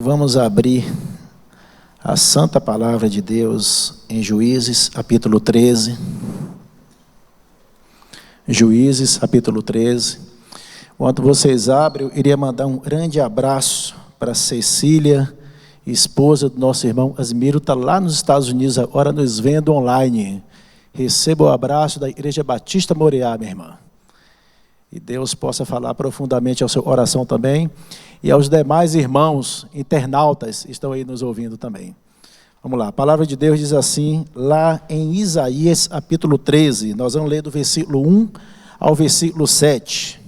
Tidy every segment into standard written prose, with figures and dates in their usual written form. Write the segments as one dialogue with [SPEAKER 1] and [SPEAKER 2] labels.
[SPEAKER 1] Vamos abrir a santa palavra de Deus em Juízes, capítulo 13. Juízes, capítulo 13. Enquanto vocês abrem, eu iria mandar um grande abraço para Cecília, esposa do nosso irmão Asmiro, está lá nos Estados Unidos agora nos vendo online. Receba o abraço da Igreja Batista Moriá, minha irmã. E Deus possa falar profundamente ao seu coração também. E aos demais irmãos internautas que estão aí nos ouvindo também. Vamos lá, a palavra de Deus diz assim, lá em Isaías, capítulo 13, nós vamos ler do versículo 1 ao versículo 7.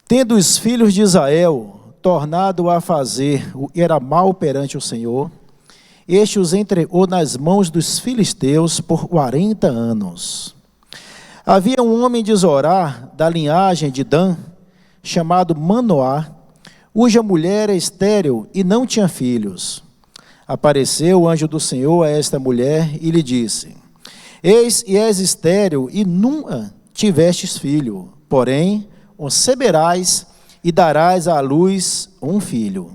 [SPEAKER 1] Tendo os filhos de Israel tornado a fazer o que era mal perante o Senhor, este os entregou nas mãos dos filisteus por 40 anos. Havia um homem de Zorá, da linhagem de Dan, chamado Manoá, cuja mulher era estéril e não tinha filhos. Apareceu o anjo do Senhor a esta mulher e lhe disse: Eis e és estéril e nunca tivestes filho, porém conceberás e darás à luz um filho.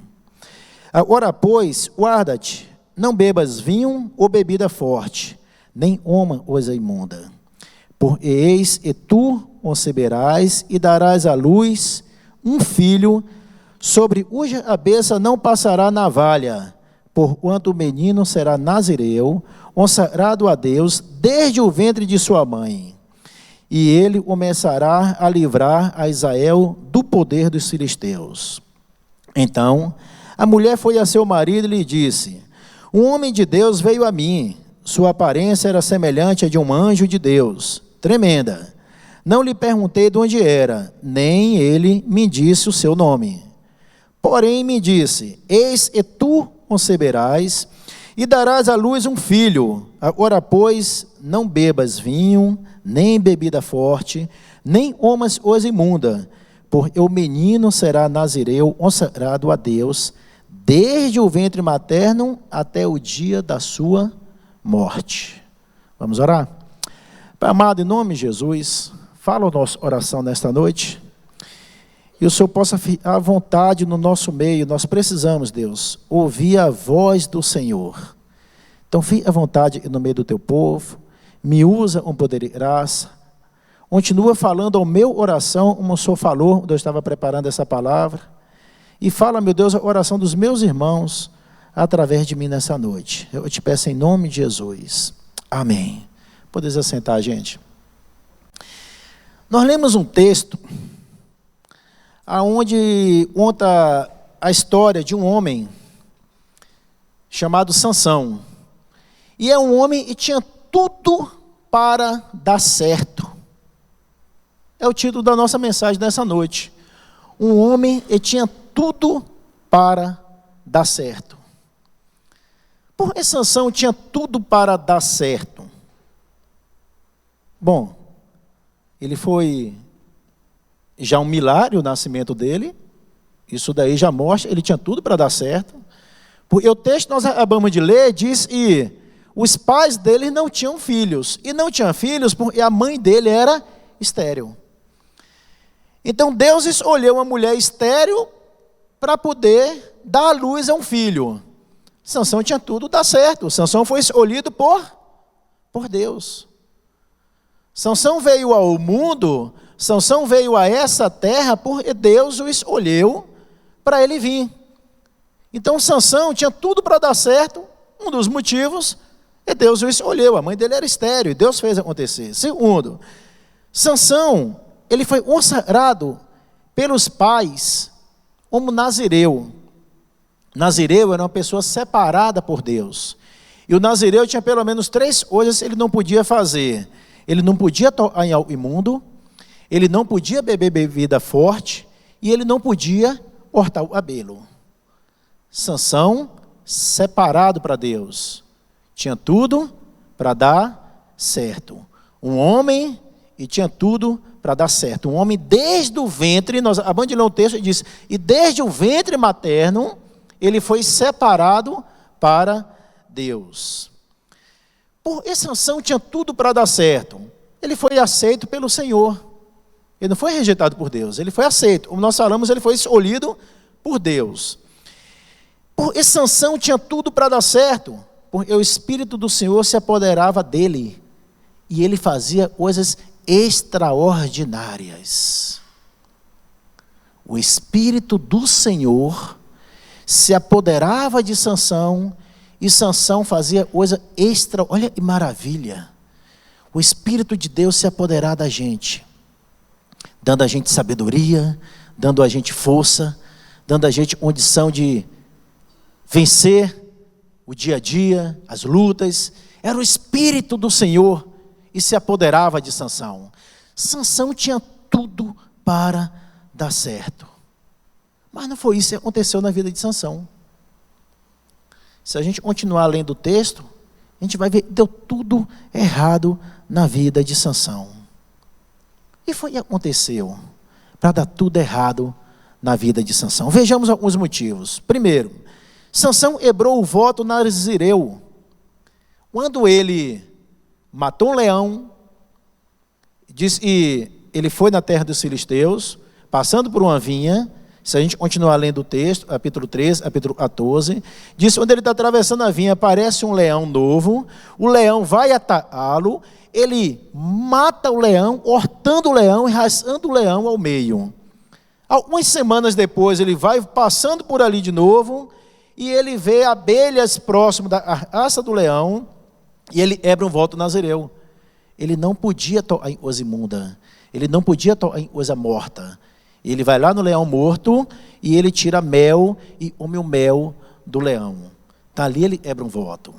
[SPEAKER 1] Agora, pois, guarda-te, não bebas vinho ou bebida forte, nem coma coisa imunda. Porque eis e tu conceberás e darás à luz um filho, sobre cuja cabeça não passará navalha, porquanto o menino será nazireu, consagrado a Deus desde o ventre de sua mãe. E ele começará a livrar a Israel do poder dos filisteus. Então, a mulher foi a seu marido e lhe disse: Um homem de Deus veio a mim, sua aparência era semelhante à de um anjo de Deus, tremenda. Não lhe perguntei de onde era, nem ele me disse o seu nome. Porém me disse: Eis e tu conceberás e darás à luz um filho. Agora, pois, não bebas vinho, nem bebida forte, nem comas coisa imunda, porque o menino será nazireu, consagrado a Deus, desde o ventre materno até o dia da sua morte. Vamos orar? Pai amado, em nome de Jesus, fala a nossa oração nesta noite, e o Senhor possa ficar à vontade no nosso meio. Nós precisamos, Deus, ouvir a voz do Senhor. Então fique à vontade no meio do teu povo, me usa com poder e graça, continua falando ao meu oração, como o Senhor falou, quando eu estava preparando essa palavra, e fala, meu Deus, a oração dos meus irmãos, através de mim nessa noite. Eu te peço em nome de Jesus. Amém. Podeis assentar, gente. Nós lemos um texto aonde conta a história de um homem chamado Sansão. E é um homem que tinha tudo para dar certo. É o título da nossa mensagem dessa noite. Um homem que tinha tudo para dar certo. Por que Sansão tinha tudo para dar certo? Bom, ele foi já um milagre o nascimento dele, isso daí já mostra, ele tinha tudo para dar certo, porque o texto que nós acabamos de ler diz que os pais dele não tinham filhos, e não tinham filhos porque a mãe dele era estéril. Então Deus escolheu uma mulher estéril para poder dar à luz a um filho. Sansão tinha tudo dar certo, Sansão foi escolhido por Deus. Sansão veio ao mundo, Sansão veio a essa terra porque Deus o escolheu para ele vir. Então Sansão tinha tudo para dar certo, um dos motivos é Deus o escolheu, a mãe dele era estéril, e Deus fez acontecer. Segundo, Sansão, ele foi consagrado pelos pais como nazireu. Nazireu era uma pessoa separada por Deus. E o nazireu tinha pelo menos 3 coisas que ele não podia fazer. Ele não podia tocar em algo imundo, ele não podia beber bebida forte, e ele não podia cortar o cabelo. Sansão, separado para Deus, tinha tudo para dar certo. Um homem e tinha tudo para dar certo. Um homem desde o ventre, nós acabamos de ler um texto e diz, e desde o ventre materno, ele foi separado para Deus. Porque Sansão tinha tudo para dar certo. Ele foi aceito pelo Senhor. Ele não foi rejeitado por Deus, ele foi aceito. Como nós falamos, ele foi escolhido por Deus. Porque Sansão tinha tudo para dar certo, porque o Espírito do Senhor se apoderava dele, e ele fazia coisas extraordinárias. O Espírito do Senhor se apoderava de Sansão, e Sansão fazia coisa extra. Olha que maravilha! O Espírito de Deus se apoderar da gente, dando a gente sabedoria, dando a gente força, dando a gente condição de vencer o dia a dia, as lutas. Era o Espírito do Senhor e se apoderava de Sansão. Sansão tinha tudo para dar certo. Mas não foi isso que aconteceu na vida de Sansão. Se a gente continuar lendo o texto, a gente vai ver que deu tudo errado na vida de Sansão. E foi o que aconteceu para dar tudo errado na vida de Sansão. Vejamos alguns motivos. Primeiro, Sansão quebrou o voto nazireu. Quando ele matou um leão, e ele foi na terra dos filisteus, passando por uma vinha. Se a gente continuar lendo o texto, capítulo 13, capítulo 14, diz que quando ele está atravessando a vinha, aparece um leão novo, o leão vai atacá-lo, ele mata o leão, cortando o leão e rasgando o leão ao meio. Algumas semanas depois, ele vai passando por ali de novo, e ele vê abelhas próximo da raça do leão, e ele quebra um voto nazireu. Ele não podia tocar em coisa imunda, ele não podia tocar em coisa morta. Ele vai lá no leão morto, e ele tira mel, e come o mel do leão. Tá ali ele quebra um voto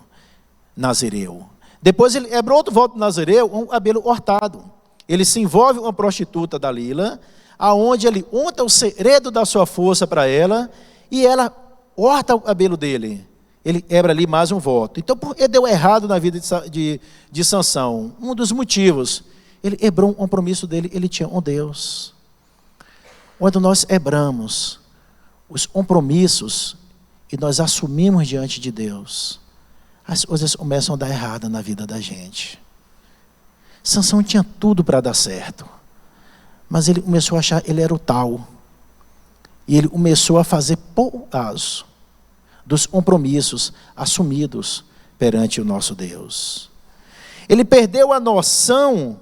[SPEAKER 1] nazireu. Depois ele quebra outro voto nazireu, um cabelo cortado. Ele se envolve com uma prostituta Dalila, aonde ele conta o segredo da sua força para ela, e ela corta o cabelo dele. Ele quebra ali mais um voto. Então, por que deu errado na vida de Sansão? Um dos motivos, ele quebrou um compromisso dele, ele tinha com Deus. Quando nós quebramos os compromissos e nós assumimos diante de Deus, as coisas começam a dar errado na vida da gente. Sansão tinha tudo para dar certo, mas ele começou a achar que ele era o tal, e ele começou a fazer pouco caso dos compromissos assumidos perante o nosso Deus. Ele perdeu a noção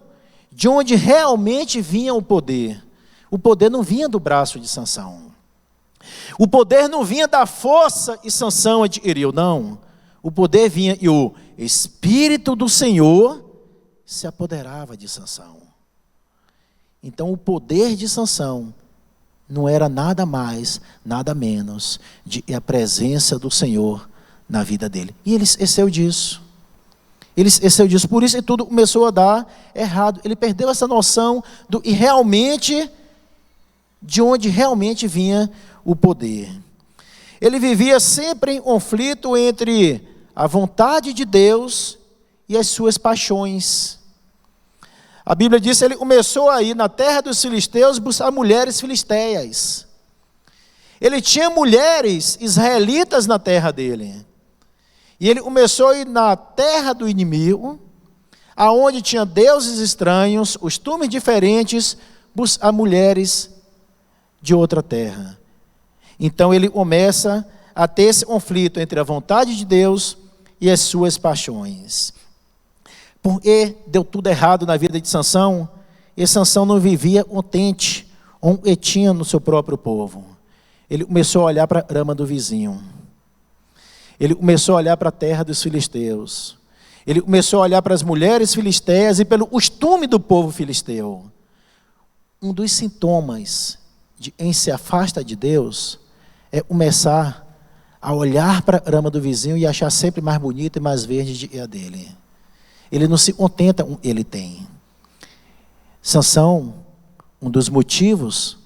[SPEAKER 1] de onde realmente vinha o poder. O poder não vinha do braço de Sansão. O poder não vinha da força que Sansão adquiriu, não. O poder vinha e o Espírito do Senhor se apoderava de Sansão. Então o poder de Sansão não era nada mais, nada menos de a presença do Senhor na vida dele. E ele esqueceu disso. Ele esqueceu disso. Por isso que tudo começou a dar errado. Ele perdeu essa noção de onde realmente vinha o poder. Ele vivia sempre em conflito entre a vontade de Deus e as suas paixões. A Bíblia diz que ele começou a ir na terra dos filisteus buscar mulheres filisteias. Ele tinha mulheres israelitas na terra dele. E ele começou a ir na terra do inimigo, aonde tinha deuses estranhos, costumes diferentes, buscar mulheres de outra terra. Então ele começa a ter esse conflito entre a vontade de Deus e as suas paixões. Porque deu tudo errado na vida de Sansão, e Sansão não vivia contente ou tinha no seu próprio povo. Ele começou a olhar para a grama do vizinho. Ele começou a olhar para a terra dos filisteus. Ele começou a olhar para as mulheres filisteias e pelo costume do povo filisteu. Um dos sintomas de quem se afasta de Deus é começar a olhar para a grama do vizinho e achar sempre mais bonita e mais verde do que a dele. Ele não se contenta com o que ele tem. Sansão, um dos motivos,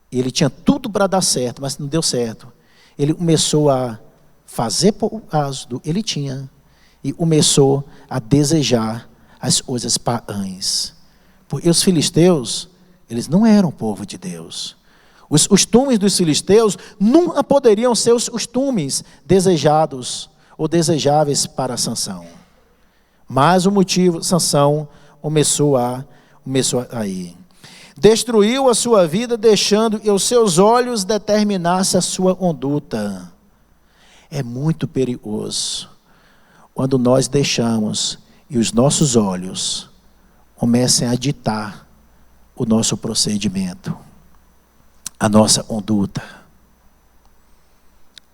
[SPEAKER 1] ele tinha tudo para dar certo, mas não deu certo. Ele começou a fazer por causa do que ele tinha e começou a desejar as coisas pagãs. Porque os filisteus, eles não eram povo de Deus. Os costumes dos filisteus nunca poderiam ser os costumes desejados ou desejáveis para Sansão. Mas o motivo, Sansão começou a ir. Destruiu a sua vida, deixando que os seus olhos determinassem a sua conduta. É muito perigoso quando nós deixamos e os nossos olhos comecem a ditar o nosso procedimento, a nossa conduta.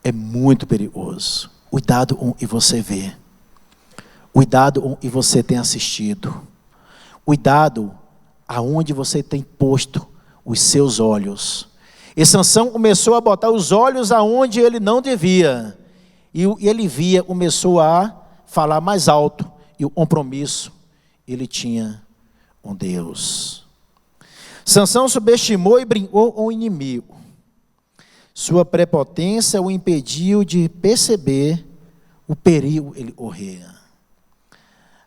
[SPEAKER 1] É muito perigoso. Cuidado com o que você vê. Cuidado com o que você tem assistido. Cuidado aonde você tem posto os seus olhos. E Sansão começou a botar os olhos aonde ele não devia. E ele via, começou a falar mais alto. E o compromisso ele tinha com Deus. Sansão subestimou e brincou com o inimigo. Sua prepotência o impediu de perceber o perigo que ele corria.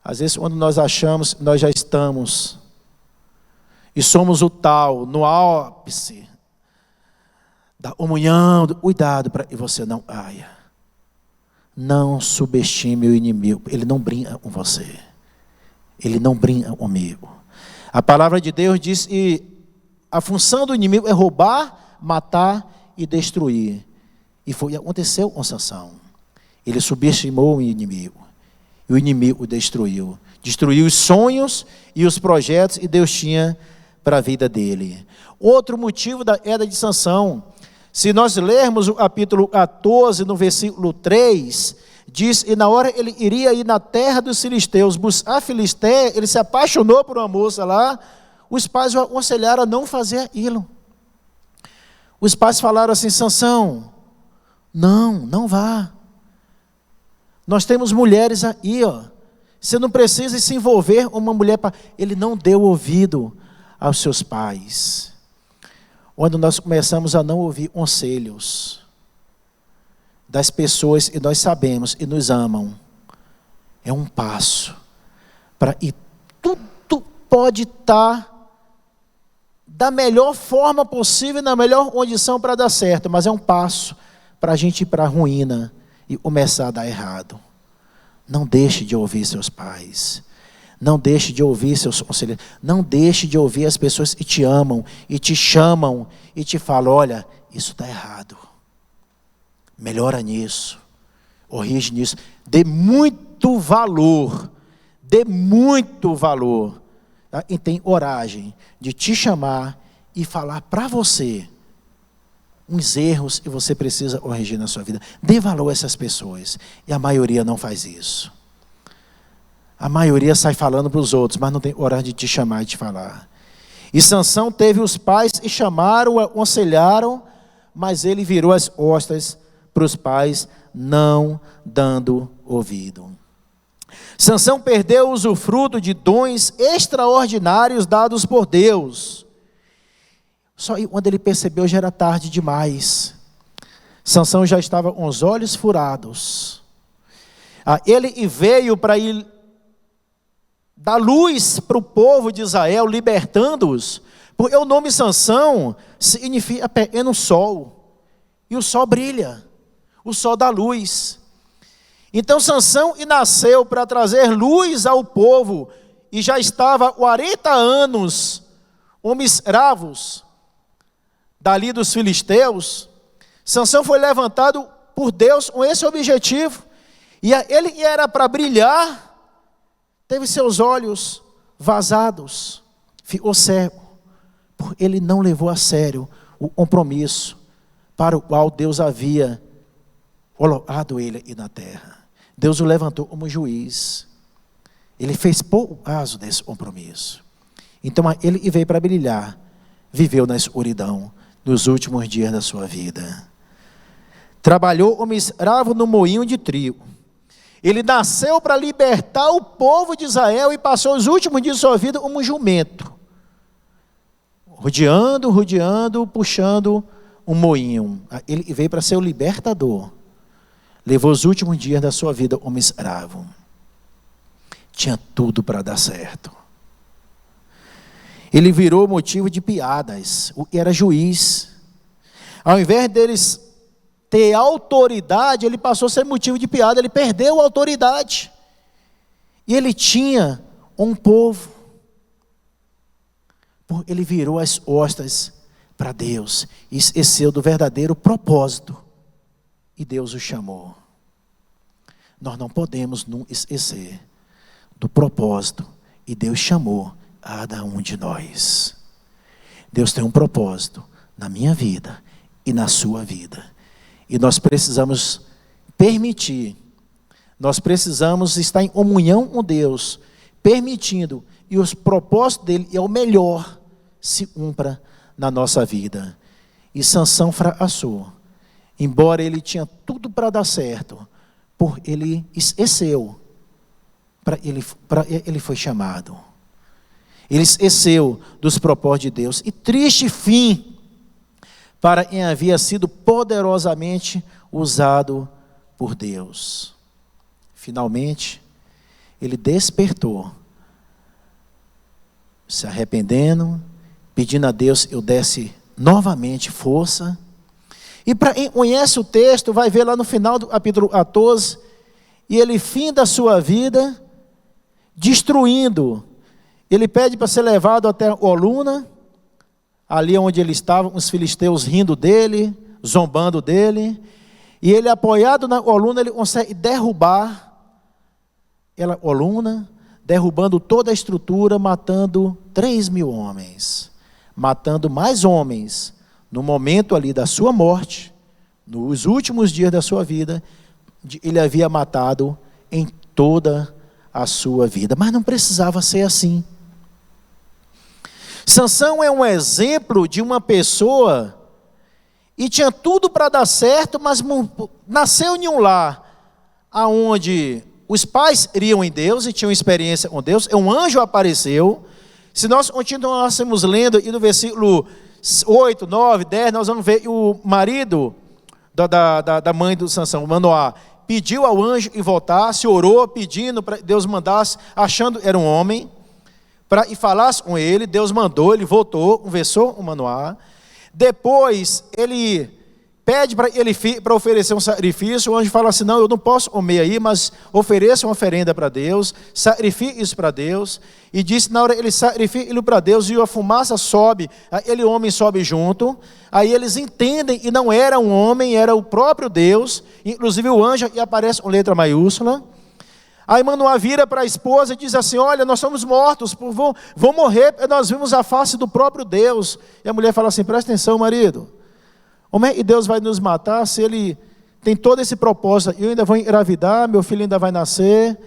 [SPEAKER 1] Às vezes, quando nós achamos que nós já estamos e somos o tal, no ápice da comunhão, cuidado para que você não caia. Não subestime o inimigo, ele não brinca com você. Ele não brinca comigo. A palavra de Deus diz que a função do inimigo é roubar, matar e destruir. E foi o que aconteceu com Sansão. Ele subestimou o inimigo. E o inimigo o destruiu. Destruiu os sonhos e os projetos que Deus tinha para a vida dele. Outro motivo da queda de Sansão, se nós lermos o capítulo 14, no versículo 3, diz, e na hora ele iria ir na terra dos filisteus, buscar Filisté, ele se apaixonou por uma moça lá, os pais o aconselharam a não fazer aquilo. Os pais falaram assim, Sansão, não vá. Nós temos mulheres aí, ó. Você não precisa se envolver com uma mulher. Ele não deu ouvido aos seus pais. Quando nós começamos a não ouvir conselhos das pessoas que nós sabemos e nos amam, é um passo para e tudo pode estar da melhor forma possível, na melhor condição para dar certo, mas é um passo para a gente ir para a ruína e começar a dar errado. Não deixe de ouvir seus pais. Não deixe de ouvir seus conselheiros. Não deixe de ouvir as pessoas que te amam e te chamam e te falam, olha, isso está errado. Melhora nisso. Corrige nisso. Dê muito valor. Dê muito valor. Tá? E tem coragem de te chamar e falar para você uns erros que você precisa corrigir na sua vida. Dê valor a essas pessoas. E a maioria não faz isso. A maioria sai falando para os outros, mas não tem coragem de te chamar e te falar. E Sansão teve os pais e chamaram, aconselharam, mas ele virou as costas para os pais, não dando ouvido. Sansão perdeu o usufruto de dons extraordinários dados por Deus. Só que quando ele percebeu já era tarde demais. Sansão já estava com os olhos furados. Ele veio para ir dar luz para o povo de Israel, libertando-os. Porque o nome Sansão significa pequeno sol. E o sol brilha. O sol dá luz. Então Sansão nasceu para trazer luz ao povo. E já estava há 40 anos homens escravos dali dos filisteus. Sansão foi levantado por Deus com esse objetivo. E ele era para brilhar, teve seus olhos vazados, ficou cego. Porque ele não levou a sério o compromisso para o qual Deus havia colocado ele aqui na terra. Deus o levantou como juiz. Ele fez pouco caso desse compromisso. Então ele veio para brilhar, viveu na escuridão nos últimos dias da sua vida. Trabalhou como escravo no moinho de trigo. Ele nasceu para libertar o povo de Israel e passou os últimos dias de sua vida como um jumento. Rodeando, puxando um moinho. Ele veio para ser o libertador. Levou os últimos dias da sua vida como escravo. Tinha tudo para dar certo. Ele virou motivo de piadas. Era juiz. Ao invés deles ter autoridade, ele passou a ser motivo de piada. Ele perdeu a autoridade. E ele tinha um povo. Ele virou as costas para Deus. E esqueceu do verdadeiro propósito. E Deus o chamou. nós não podemos nos esquecer do propósito. E Deus chamou a cada um de nós. Deus tem um propósito na minha vida e na sua vida. E nós precisamos permitir, nós precisamos estar em comunhão com Deus, permitindo, e os propósitos dele é o melhor, se cumpra na nossa vida. E Sansão fracassou, embora ele tinha tudo para dar certo, por ele esqueceu, ele foi chamado. Ele esqueceu dos propósitos de Deus, e triste fim para quem havia sido poderosamente usado por Deus. Finalmente, ele despertou, se arrependendo, pedindo a Deus que eu desse novamente força. E para quem conhece o texto, vai ver lá no final do capítulo 14, e ele finda a sua vida destruindo. Ele pede para ser levado até Oluna, ali onde ele estava, os filisteus rindo dele, zombando dele, e ele, apoiado na Oluna, ele consegue derrubar ela, Oluna, derrubando toda a estrutura, matando 3.000 homens, matando mais homens, no momento ali da sua morte, nos últimos dias da sua vida, ele havia matado em toda a sua vida, mas não precisava ser assim. Sansão é um exemplo de uma pessoa, e tinha tudo para dar certo, mas nasceu em um lar, onde os pais iriam em Deus e tinham experiência com Deus, um anjo apareceu. Se nós continuássemos lendo, e no versículo 8, 9, 10, nós vamos ver que o marido da mãe do Sansão, Manoá, pediu ao anjo que voltasse, orou pedindo para Deus mandasse, achando que era um homem, e falasse com ele. Deus mandou, ele voltou, conversou com Manoá. Depois ele pede para oferecer um sacrifício. O anjo fala assim: não, eu não posso comer aí, mas ofereça uma oferenda para Deus, sacrifique isso para Deus. E disse, na hora ele sacrifica ele para Deus, e a fumaça sobe, aquele homem sobe junto. Aí eles entendem que não era um homem, era o próprio Deus, inclusive o anjo, e aparece com letra maiúscula. Aí Manoá vira para a esposa e diz assim: olha, nós somos mortos, vão morrer, nós vimos a face do próprio Deus. E a mulher fala assim: presta atenção, marido, como é que Deus vai nos matar se ele tem todo esse propósito? Eu ainda vou engravidar, meu filho ainda vai nascer,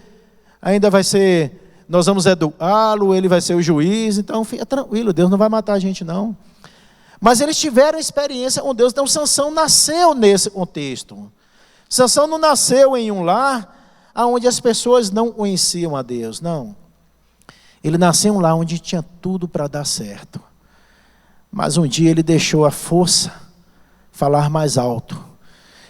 [SPEAKER 1] ainda vai ser, nós vamos educá-lo, ele vai ser o juiz, então fica tranquilo, Deus não vai matar a gente não. Mas eles tiveram experiência com Deus. Então Sansão nasceu nesse contexto. Sansão não nasceu em um lar onde as pessoas não conheciam a Deus, não. Ele nasceu em um lar onde tinha tudo para dar certo. Mas um dia ele deixou a força falar mais alto.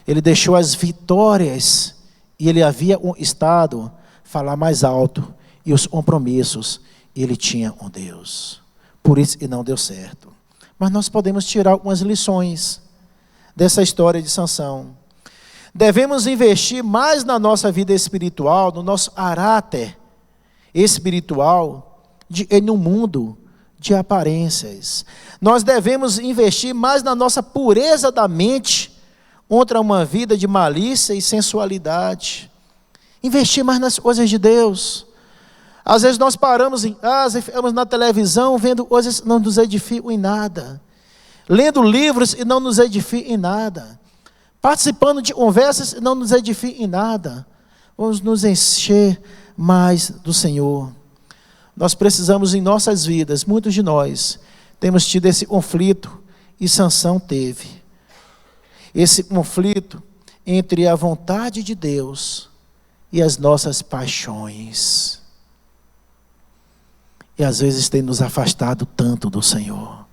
[SPEAKER 1] Ele deixou as vitórias, e ele havia conquistado, falar mais alto. E os compromissos ele tinha com Deus. Por isso que não deu certo. Mas nós podemos tirar algumas lições dessa história de Sansão. Devemos investir mais na nossa vida espiritual, no nosso caráter espiritual, em um mundo de aparências. Nós devemos investir mais na nossa pureza da mente, contra uma vida de malícia e sensualidade. Investir mais nas coisas de Deus. Às vezes nós paramos em casa e ficamos na televisão vendo coisas que não nos edificam em nada, lendo livros e não nos edificam em nada, participando de conversas e não nos edificam em nada. Vamos nos encher mais do Senhor. Nós precisamos em nossas vidas, muitos de nós temos tido esse conflito, e Sansão teve esse conflito entre a vontade de Deus e as nossas paixões. E às vezes tem nos afastado tanto do Senhor.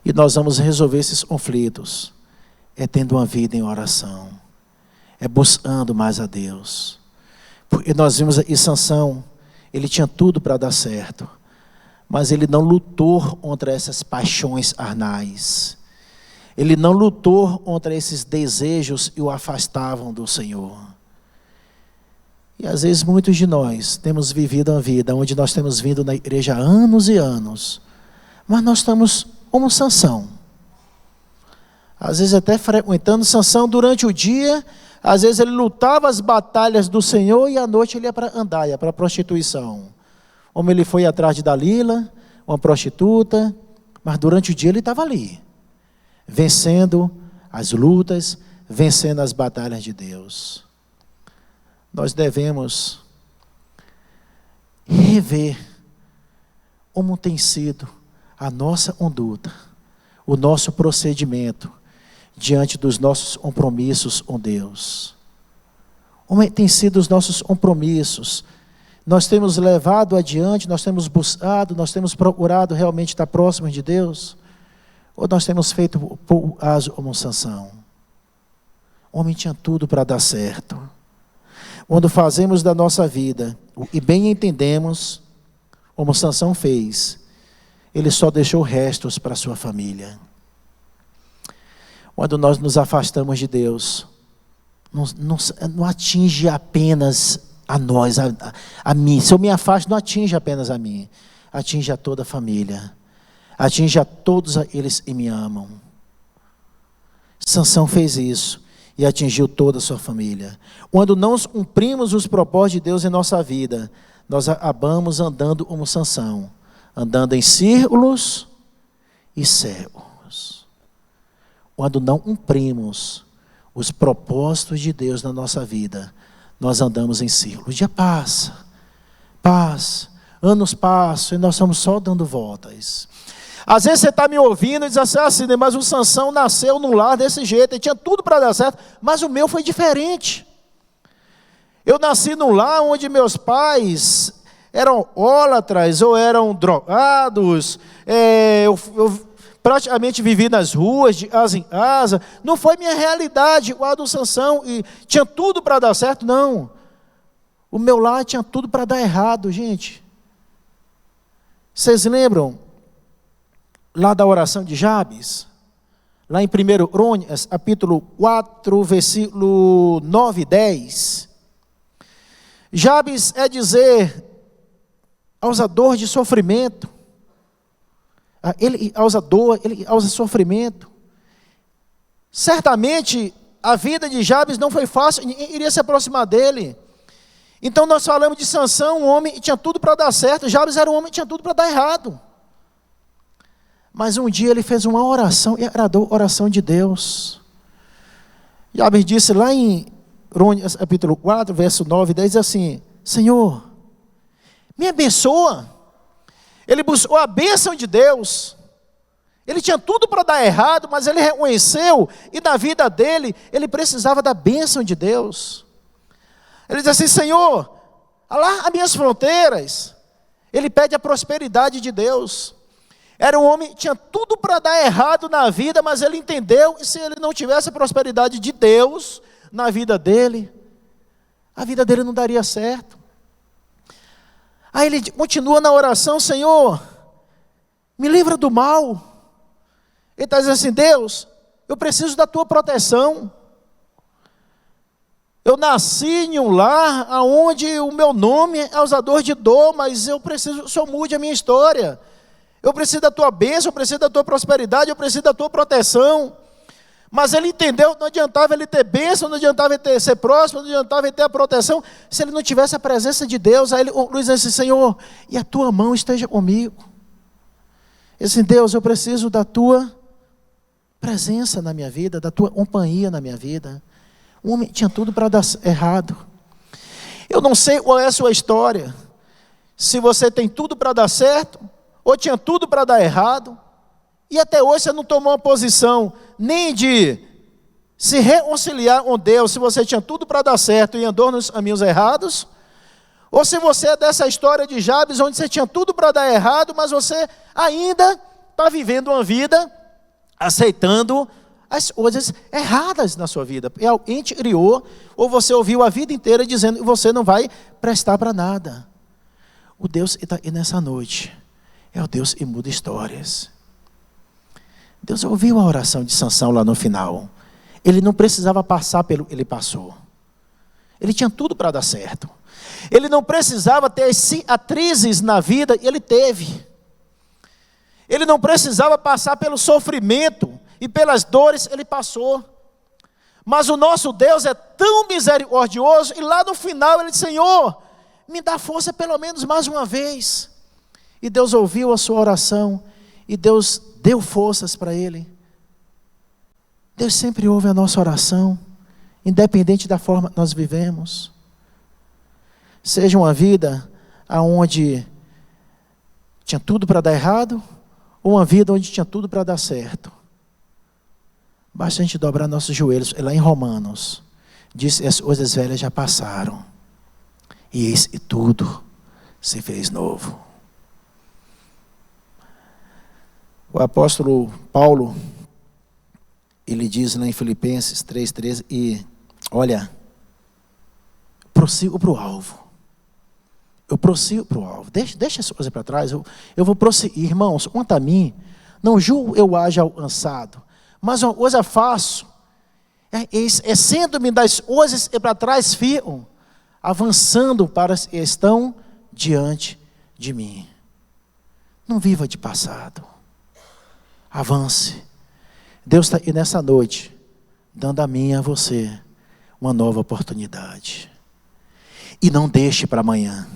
[SPEAKER 1] E nós vamos resolver esses conflitos tendo uma vida em oração, buscando mais a Deus. Porque nós vimos aqui Sansão, ele tinha tudo para dar certo, mas ele não lutou contra essas paixões carnais. Ele não lutou contra esses desejos que o afastavam do Senhor. E às vezes muitos de nós temos vivido uma vida onde nós temos vindo na igreja há anos e anos, mas nós estamos como Sansão. Às vezes até frequentando Sansão durante o dia, Às vezes ele lutava as batalhas do Senhor e à noite ele ia para a para a prostituição. Como ele foi atrás de Dalila, uma prostituta, mas durante o dia ele estava ali, vencendo as lutas, vencendo as batalhas de Deus. Nós devemos rever como tem sido a nossa conduta, o nosso procedimento diante dos nossos compromissos com Deus. Como tem sido os nossos compromissos? Nós temos levado adiante, nós temos buscado, nós temos procurado realmente estar próximos de Deus? Ou nós temos feito por aso como Sansão? O homem tinha tudo para dar certo. Quando fazemos da nossa vida e bem entendemos, como Sansão fez, ele só deixou restos para a sua família. Quando nós nos afastamos de Deus, não atinge apenas a nós, a mim. Se eu me afasto, não atinge apenas a mim, atinge a toda a família, atinge a todos eles que me amam. Sansão fez isso e atingiu toda a sua família. Quando não cumprimos os propósitos de Deus em nossa vida, nós acabamos andando como Sansão, andando em círculos e cegos. Quando não cumprimos os propósitos de Deus na nossa vida, nós andamos em círculos. O dia passa, anos passam e nós estamos só dando voltas. Às vezes você está me ouvindo e diz assim, mas o Sansão nasceu num lar desse jeito, ele tinha tudo para dar certo, mas o meu foi diferente. Eu nasci num lar onde meus pais eram alcoólatras ou eram drogados, eu praticamente vivi nas ruas, de casa em casa. Não foi minha realidade igual a do Sansão, e tinha tudo para dar certo, não. O meu lar tinha tudo para dar errado, gente. Vocês lembram lá da oração de Jabes? Lá em 1 Crônicas, capítulo 4, versículo 9 e 10. Jabes é dizer, causador de sofrimento. Ele causa dor, ele causa sofrimento. Certamente a vida de Jabes não foi fácil, ninguém iria se aproximar dele. Então nós falamos de Sansão, um homem que tinha tudo para dar certo. Jabes era um homem que tinha tudo para dar errado. Mas um dia ele fez uma oração e agradou a oração de Deus. Jabes disse lá em Crônicas, capítulo 4, verso 9 e 10, assim: Senhor, me abençoa. Ele buscou a bênção de Deus. Ele tinha tudo para dar errado, mas ele reconheceu, e na vida dele, ele precisava da bênção de Deus. Ele diz assim: Senhor, alarga as minhas fronteiras. Ele pede a prosperidade de Deus. Era um homem que tinha tudo para dar errado na vida, mas ele entendeu que se ele não tivesse a prosperidade de Deus na vida dele, a vida dele não daria certo. Aí ele continua na oração: Senhor, me livra do mal. Ele está dizendo assim: Deus, eu preciso da tua proteção. Eu nasci em um lar onde o meu nome é causador de dor, mas eu preciso que o Senhor mude a minha história. Eu preciso da tua bênção, eu preciso da tua prosperidade, eu preciso da tua proteção. Mas ele entendeu que não adiantava ele ter bênção, não adiantava ele ser próximo, não adiantava ele ter a proteção, se ele não tivesse a presença de Deus. Aí ele diz assim: Senhor, e a tua mão esteja comigo. Ele disse: Deus, eu preciso da tua presença na minha vida, da tua companhia na minha vida. O homem tinha tudo para dar errado. Eu não sei qual é a sua história, se você tem tudo para dar certo, ou tinha tudo para dar errado, e até hoje você não tomou uma posição nem de se reconciliar com Deus, se você tinha tudo para dar certo e andou nos caminhos errados, ou se você é dessa história de Jabes, onde você tinha tudo para dar errado, mas você ainda está vivendo uma vida aceitando as coisas erradas na sua vida. E alguém te criou, ou você ouviu a vida inteira dizendo que você não vai prestar para nada. O Deus que está aqui nessa noite é o Deus que muda histórias. Deus ouviu a oração de Sansão lá no final. Ele não precisava passar pelo que ele passou. Ele tinha tudo para dar certo. Ele não precisava ter cicatrizes na vida, e ele teve. Ele não precisava passar pelo sofrimento e pelas dores, ele passou. Mas o nosso Deus é tão misericordioso, e lá no final ele disse: Senhor, me dá força pelo menos mais uma vez. E Deus ouviu a sua oração, e Deus deu forças para ele. Deus sempre ouve a nossa oração, independente da forma que nós vivemos. Seja uma vida onde tinha tudo para dar errado, ou uma vida onde tinha tudo para dar certo. Basta a gente dobrar nossos joelhos. Lá em Romanos, diz: as coisas velhas já passaram, e eis que tudo se fez novo. O apóstolo Paulo, ele diz lá em Filipenses 3,13, e olha, prossigo para o alvo. Eu prossigo para o alvo. Deixa essa coisa para trás. Eu vou prosseguir. Irmãos, quanto a mim, não julgo eu haja alcançado, mas uma coisa faço, sendo-me das coisas que para trás ficam, avançando para as que estão diante de mim. Não viva de passado. Avance. Deus está aí nessa noite, dando a mim e a você uma nova oportunidade. E não deixe para amanhã,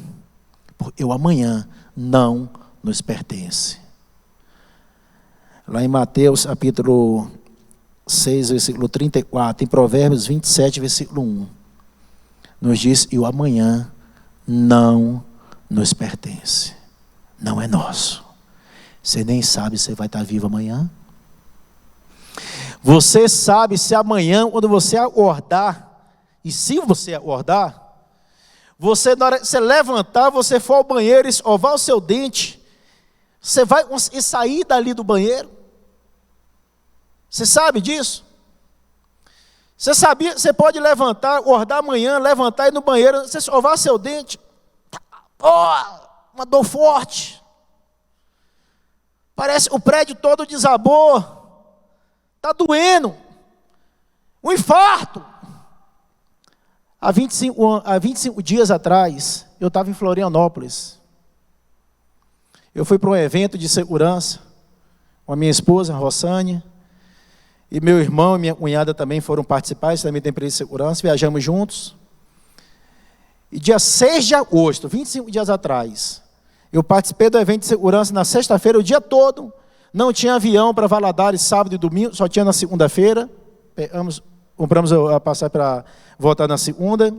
[SPEAKER 1] porque o amanhã não nos pertence. Lá em Mateus capítulo 6, versículo 34, em Provérbios 27, versículo 1, nos diz: e o amanhã não nos pertence, não é nosso. Você nem sabe se vai estar vivo amanhã. Você sabe se amanhã, quando você acordar, e se você acordar, você, na hora que você levantar, você for ao banheiro e escovar o seu dente, você vai conseguir sair dali do banheiro? Você sabe disso? Você sabia, você pode levantar, acordar amanhã, levantar e ir no banheiro, você escovar seu dente, uma dor forte, parece o prédio todo desabou, está doendo, um infarto. Há 25 dias atrás, eu estava em Florianópolis. Eu fui para um evento de segurança, com a minha esposa, Rossânia, e meu irmão e minha cunhada também foram participar, eles também têm empresa de segurança, viajamos juntos. E dia 6 de agosto, 25 dias atrás, eu participei do evento de segurança na sexta-feira, o dia todo. Não tinha avião para Valadares sábado e domingo, só tinha na segunda-feira. Compramos a passagem para voltar na segunda.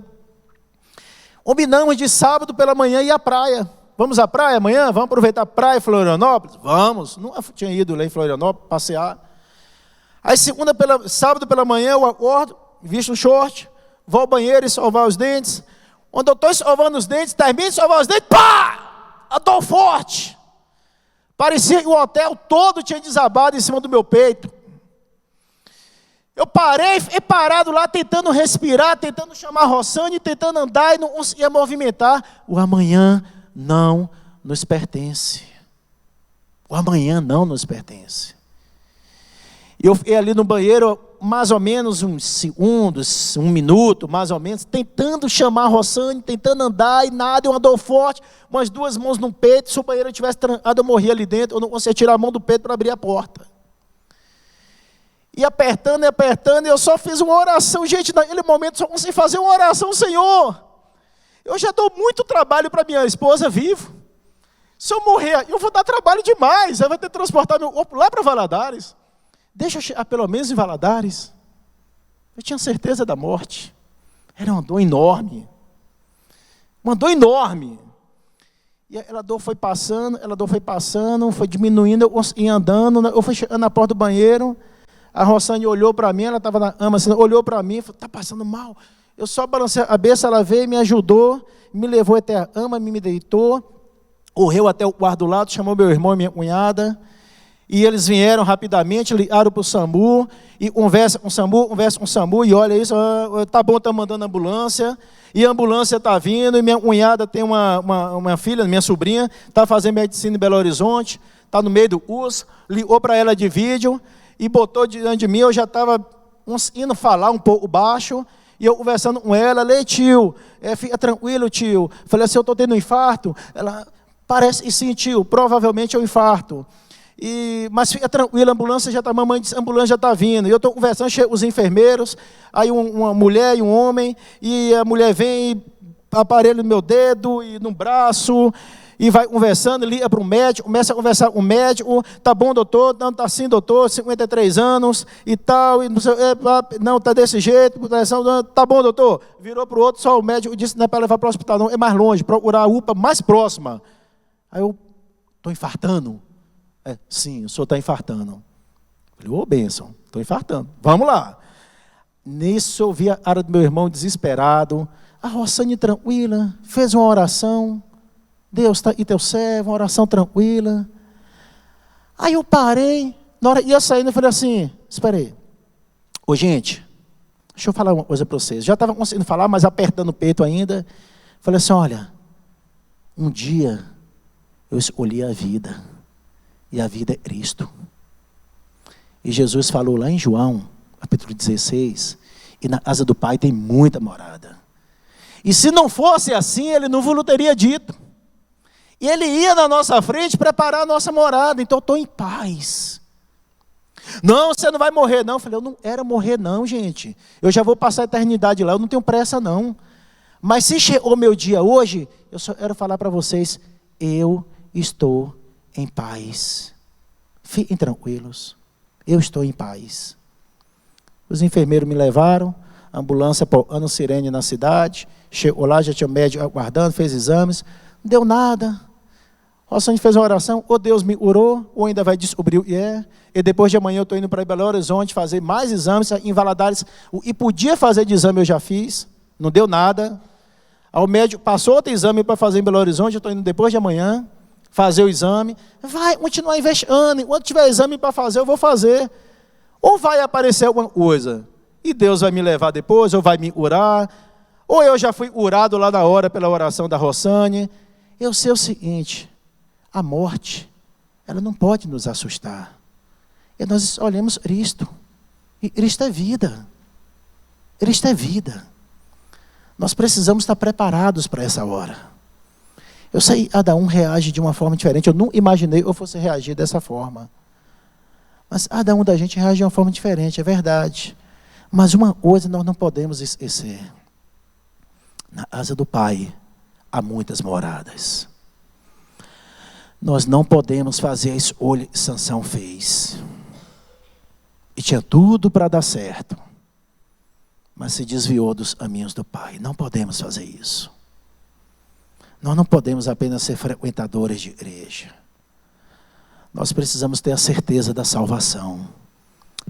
[SPEAKER 1] Combinamos de sábado pela manhã ir à praia. Vamos à praia amanhã? Vamos aproveitar a praia em Florianópolis? Vamos. Nunca tinha ido lá em Florianópolis passear. Aí sábado pela manhã eu acordo, visto um short, vou ao banheiro e escovar os dentes. Quando eu estou escovando os dentes, termino de escovar os dentes, pá! A dor forte. Parecia que o hotel todo tinha desabado em cima do meu peito. Eu fiquei parado lá, tentando respirar, tentando chamar a Rossane, tentando andar e não conseguia movimentar. O amanhã não nos pertence. O amanhã não nos pertence. E eu fiquei ali no banheiro mais ou menos uns segundos, 1 minuto, mais ou menos, tentando chamar a Rossane, tentando andar e nada, uma dor forte, umas 2 mãos no peito. Se o banheiro tivesse trancado, eu morria ali dentro, eu não conseguia tirar a mão do peito para abrir a porta. E apertando, e eu só fiz uma oração. Gente, naquele momento só consegui fazer uma oração: Senhor, eu já dou muito trabalho para minha esposa vivo. Se eu morrer, eu vou dar trabalho demais. Eu vou ter que transportar meu corpo lá para Valadares. Deixa eu chegar pelo menos em Valadares. Eu tinha certeza da morte. Era uma dor enorme. Uma dor enorme. E a dor foi passando, foi diminuindo, eu ia andando, eu fui chegando na porta do banheiro. A Rossane olhou para mim, ela estava na cama, assim, olhou para mim e falou: está passando mal. Eu só balancei a cabeça, ela veio, me ajudou, me levou até a cama, me deitou, correu até o quarto do lado, chamou meu irmão e minha cunhada, e eles vieram rapidamente, ligaram para o SAMU, e conversa com o SAMU, e olha isso, tá bom, tá mandando ambulância, e a ambulância está vindo, e minha cunhada tem uma filha, minha sobrinha, está fazendo medicina em Belo Horizonte, está no meio do curso, ligou para ela de vídeo, e botou diante de mim. Eu já estava indo falar um pouco baixo, e eu conversando com ela: Lê, tio, fica tranquilo, tio. Falei assim: eu estou tendo um infarto. Ela: parece sim, tio, provavelmente é um infarto. Mas fica tranquila, a ambulância já está, a mamãe disse, a ambulância já está vindo. E eu estou conversando, chegam os enfermeiros, aí uma mulher e um homem, e a mulher vem e aparelha no meu dedo e no braço, e vai conversando, liga para o médico, começa a conversar com o médico, tá bom, doutor? Não, tá sim, doutor, 53 anos e tal, e não, tá desse jeito, tá bom, doutor. Virou para o outro, só o médico disse, não é para levar para o hospital, não, é mais longe, procurar a UPA mais próxima. Aí eu, estou infartando. Sim, o senhor está infartando. Falei, ô bênção, estou infartando. Vamos lá. Nisso eu vi a cara do meu irmão desesperado. A Rossane tranquila, fez uma oração. Deus está aí teu servo, uma oração tranquila. Aí eu parei, na hora ia saindo, eu falei assim, espera aí. Ô gente, deixa eu falar uma coisa para vocês. Já estava conseguindo falar, mas apertando o peito ainda. Falei assim, olha, um dia eu escolhi a vida. E a vida é Cristo. E Jesus falou lá em João, capítulo 16, e na casa do Pai tem muita morada. E se não fosse assim, Ele não vos teria dito. E Ele ia na nossa frente preparar a nossa morada, então eu estou em paz. Não, você não vai morrer não. Eu falei, eu não era morrer não, gente. Eu já vou passar a eternidade lá, eu não tenho pressa não. Mas se chegou o meu dia hoje, eu só quero falar para vocês, eu estou em paz. Fiquem tranquilos. Eu estou em paz. Os enfermeiros me levaram, a ambulância tocando sirene na cidade. Chegou lá, já tinha o médico aguardando, fez exames. Não deu nada. Rossane fez uma oração, ou Deus me curou, ou ainda vai descobrir o que é. E depois de amanhã eu estou indo para Belo Horizonte fazer mais exames em Valadares. E podia fazer de exame, eu já fiz. Não deu nada. O médico passou outro exame para fazer em Belo Horizonte, eu estou indo depois de amanhã fazer o exame, vai continuar investigando, enquanto tiver exame para fazer, eu vou fazer. Ou vai aparecer alguma coisa, e Deus vai me levar depois, ou vai me curar, ou eu já fui curado lá na hora pela oração da Rossane. Eu sei o seguinte, a morte, ela não pode nos assustar. E nós olhamos Cristo, e Cristo é vida. Cristo é vida. Nós precisamos estar preparados para essa hora. Eu sei, cada um reage de uma forma diferente. Eu não imaginei que eu fosse reagir dessa forma. Mas cada um da gente reage de uma forma diferente, é verdade. Mas uma coisa nós não podemos esquecer. Na casa do Pai há muitas moradas. Nós não podemos fazer a escolha que Sansão fez. E tinha tudo para dar certo. Mas se desviou dos caminhos do Pai. Não podemos fazer isso. Nós não podemos apenas ser frequentadores de igreja. Nós precisamos ter a certeza da salvação.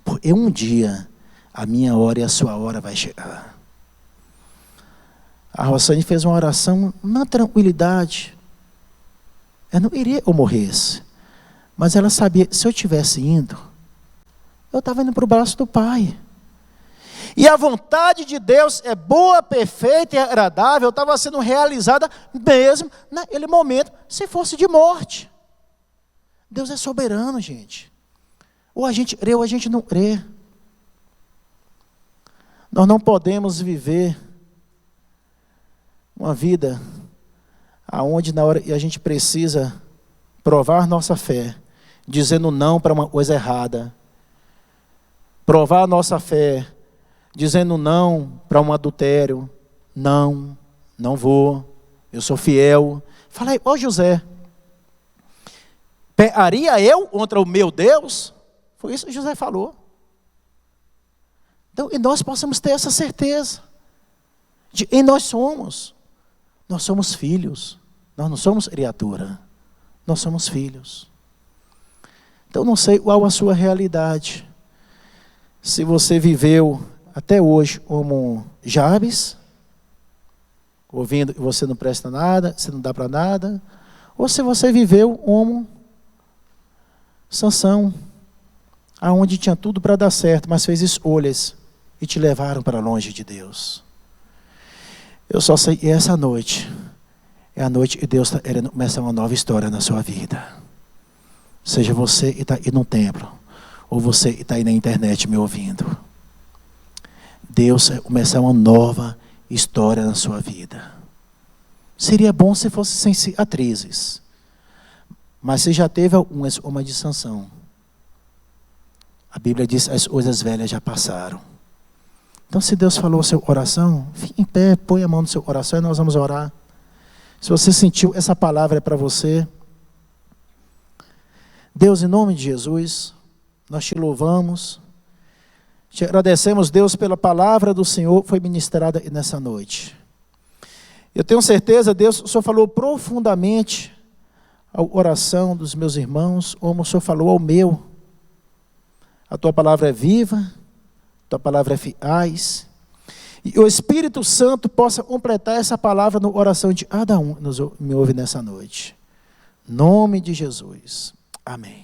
[SPEAKER 1] Porque um dia, a minha hora e a sua hora vai chegar. A Rossane fez uma oração na tranquilidade. Eu não iria que eu morresse. Mas ela sabia, se eu estivesse indo, eu estava indo para o braço do Pai. E a vontade de Deus é boa, perfeita e agradável, estava sendo realizada mesmo naquele momento, se fosse de morte. Deus é soberano, gente. Ou a gente crê ou a gente não crê. Nós não podemos viver uma vida aonde na hora que a gente precisa provar nossa fé, dizendo não para uma coisa errada, provar a nossa fé, dizendo não para um adultério. Não vou, eu sou fiel. Falei, ô José, pecaria eu contra o meu Deus? Foi isso que José falou. Então, e nós possamos ter essa certeza de quem nós somos. Nós somos filhos, nós não somos criatura, nós somos filhos. Então, não sei qual a sua realidade. Se você viveu até hoje como Jabes, ouvindo que você não presta nada, você não dá para nada, ou se você viveu como Sansão, aonde tinha tudo para dar certo, mas fez escolhas e te levaram para longe de Deus. Eu só sei que essa noite é a noite que Deus está querendo começar uma nova história na sua vida. Seja você que está aí no templo, ou você que está aí na internet me ouvindo. Deus vai começar uma nova história na sua vida. Seria bom se fosse sem cicatrizes. Mas você já teve uma de Sansão. A Bíblia diz, as coisas velhas já passaram. Então, se Deus falou a sua oração, fique em pé, põe a mão no seu coração e nós vamos orar. Se você sentiu, essa palavra é para você. Deus, em nome de Jesus, nós te louvamos. Te agradecemos, Deus, pela palavra do Senhor que foi ministrada nessa noite. Eu tenho certeza, Deus, o Senhor falou profundamente a oração dos meus irmãos, como o Senhor falou ao meu. A tua palavra é viva, a tua palavra é eficaz. E o Espírito Santo possa completar essa palavra na oração de cada um que me ouve nessa noite. Em nome de Jesus. Amém.